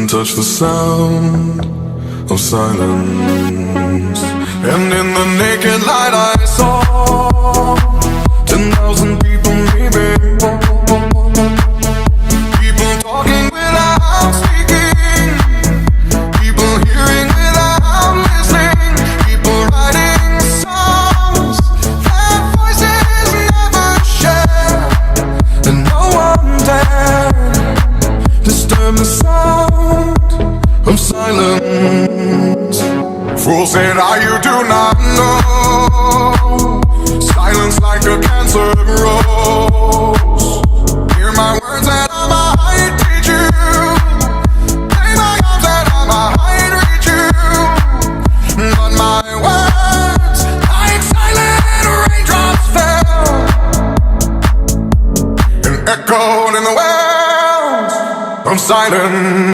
touch the sound of silence. And in the naked light I saw 10,000 people maybe. People talking without speaking, people hearing without listening, people writing songs that voices never share, and no one dared disturb the sound of silence. Fool said, you do not know. Silence like a cancer grows. Hear my words and I might teach you. Play my arms and I might reach you. But my words, like silent raindrops, fell and echoed in the wells of silence.